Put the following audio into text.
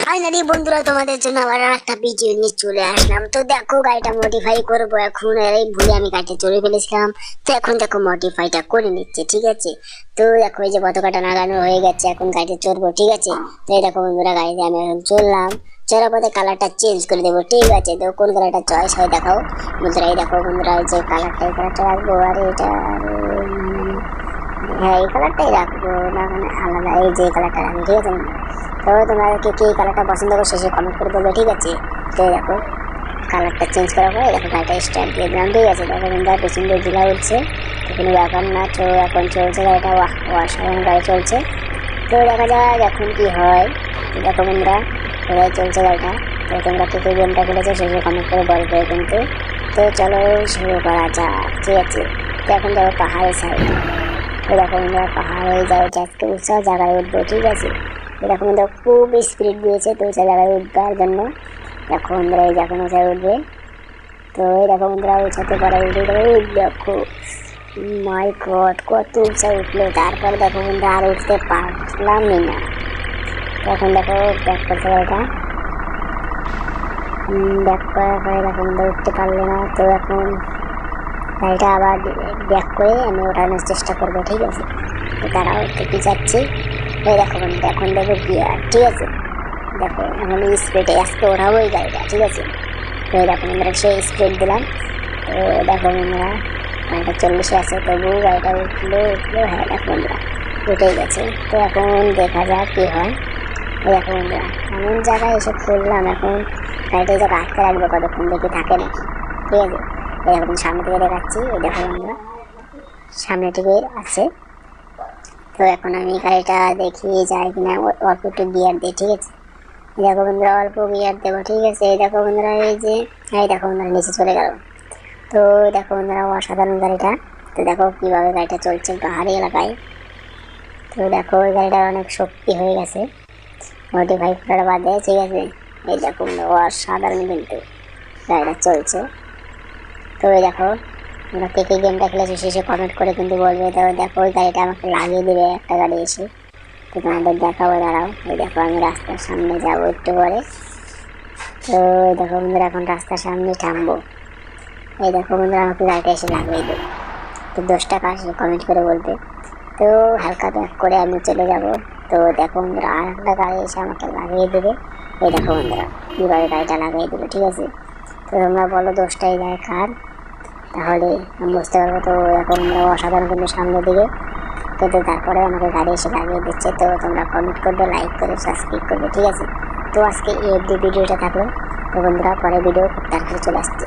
Finally বন্ধুরা তোমাদের জন্য আবার একটা ভিডিও নিয়ে চলে আসলাম। তো দেখো গাড়িটা মডিফাই করবো এখন। এই ভুলে আমি গাড়িটা চলে ফেলেছিলাম, তো এখন দেখো মডিফাইটা করে নিচ্ছে, ঠিক আছে। তো দেখো এই যে পতাকাটা লাগানো হয়ে গেছে, এখন গাড়িতে চড়বো, ঠিক আছে। তো এই দেখো বন্ধুরা গাড়িতে আমি এখন চললাম, চড়ার পথে কালারটা চেঞ্জ করে দেবো, ঠিক আছে। তো কোন কালারটা চয়েস হয় দেখাও বন্ধুরা। এই দেখো বন্ধুরা এই যে কালারটা, এই কালারটা রাখবো, আর এটা হ্যাঁ এই কালারটাই রাখবো না, মানে আলাদা এই যে কালারটা রাখবো, ঠিক আছে। তো তোমাদেরকে কি কালারটা পছন্দ করো শেষে কমেন্ট করে বলবে, ঠিক আছে। তো দেখো কালারটা চেঞ্জ করার পরে দেখো গাড়িটা স্টার্ট দিয়ে দিলাম, ঠিক আছে। দেখো বন্ধুরা পেছন দিয়ে ধুলা উঠছে, তো কোনো ব্যাপার না। তো এখন চলছে গাড়িটা, অসাধারণ গাড়ি চলছে। তো দেখা যাক এখন কি হয়। তো দেখো বন্ধুরা কোথায় চলছে গাড়িটা। তো তোমরা কে কে গেমটা খেলেছো শেষে কমেন্ট করে বলবে কিন্তু। তো চলো শুরু করা যাক, ঠিক আছে। তো এখন যাবো পাহাড়ের সাইডে। তো দেখো বন্ধুরা পাহাড়ে গাড়িটা আজকে উঁচা জায়গায় উঠবো, ঠিক আছে। দেখো বন্ধুরা খুব স্পিড দিয়েছে, তো উঁচা জায়গায় উঠবার জন্য দেখো বন্ধুরা এই যখন উঁচায় উঠবে। তো এই দেখো বন্ধুরা উঁচাতে পারে উঠে গেল, দেখো মাই গড কত উঁচা উঠলো। তারপর দেখো বন্ধুরা আর উঠতে পারলামই না। তখন দেখো ব্যাক করতে গাড়িটা, ব্যাক করার পরে দেখো বন্ধুরা উঠতে পারলো না। তো এখন গাড়িটা আবার ব্যাক করে আমি ওঠানোর চেষ্টা করবো, ঠিক আছে। তো তারাও একটু পিছাচ্ছি। এই দেখো বন্ধুরা এখন দেখো গিয়ার, ঠিক আছে। দেখো এখন স্পিডে আজকে ওঠাবো এই গাড়িটা, ঠিক আছে। তো এই দেখো বন্ধুরা সেই স্পিড দিলাম। তো দেখো বন্ধুরা গাড়িটা 40-এ আছে, তবু গাড়িটা উঠলো। হ্যাঁ দেখো বন্ধুরা উঠেই গেছে। তো এখন দেখা যাক কী হয়। এই দেখো বন্ধুরা এমন জায়গায় এসে পড়লাম, এখন গাড়িটা এই জায়গায় আটকে রাখবো কতক্ষণ, দেখি থাকে নাকি, ঠিক আছে। এই দেখো সামনে থেকে দেখাচ্ছি, এই দেখো বন্ধুরা সামনে থেকে আছে। তো এখন আমি গাড়িটা দেখি যায় কিনা, অল্প একটু গিয়ার দিই, ঠিক আছে। দেখো বন্ধুরা অল্প গিয়ার দেবো, ঠিক আছে। এই দেখো বন্ধুরা এই যে এই দেখো বন্ধুরা নিচে চলে গেল। তো দেখো বন্ধুরা অসাধারণ গাড়িটা। তো দেখো কীভাবে গাড়িটা চলছে পাহাড়ি এলাকায়। তো দেখো ওই গাড়িটার অনেক শক্তি হয়ে গেছে মডিফাই করার বাদে, ঠিক আছে। এই দেখো অসাধারণ কিন্তু গাড়িটা চলছে। তো এই দেখো তোমরা কে কে গেমটা খেলেছো শেষে কমেন্ট করে কিন্তু বলবে। তো দেখো ওই গাড়িটা আমাকে লাগিয়ে দেবে একটা গাড়ি এসে, তো তোমাদের দেখাবো, দাঁড়াও। এই দেখো আমি রাস্তার সামনে যাবো একটু পরে। তো দেখো বন্ধুরা এখন রাস্তার সামনে থামবো। এই দেখো বন্ধুরা আমাকে গাড়িটা এসে লাগিয়ে দেবে। তো 10 টাকা আসে কমেন্ট করে বলবে। তো হালকা ব্যাক করে আমি চলে যাব। তো দেখো বন্ধুরা আর একটা গাড়ি এসে আমাকে লাগিয়ে দেবে। এই দেখো বন্ধুরা কীভাবে গাড়িটা লাগিয়ে দেবে, ঠিক আছে। তো তোমরা বলো 10টাই গায়ে কার, তাহলে আমি বুঝতে পারবো। তো এখন অসাধারণ কিন্তু সামনের দিকে, কিন্তু তারপরে আমাকে গাড়ি এসে লাগিয়ে দিচ্ছে। তো তোমরা কমেন্ট করবে, লাইক করে সাবস্ক্রাইব করবে, ঠিক আছে। তো আজকে এই অবধি ভিডিওটা থাকলো। তো বন্ধুরা পরে ভিডিও খুব তাড়াতাড়ি চলে আসছে।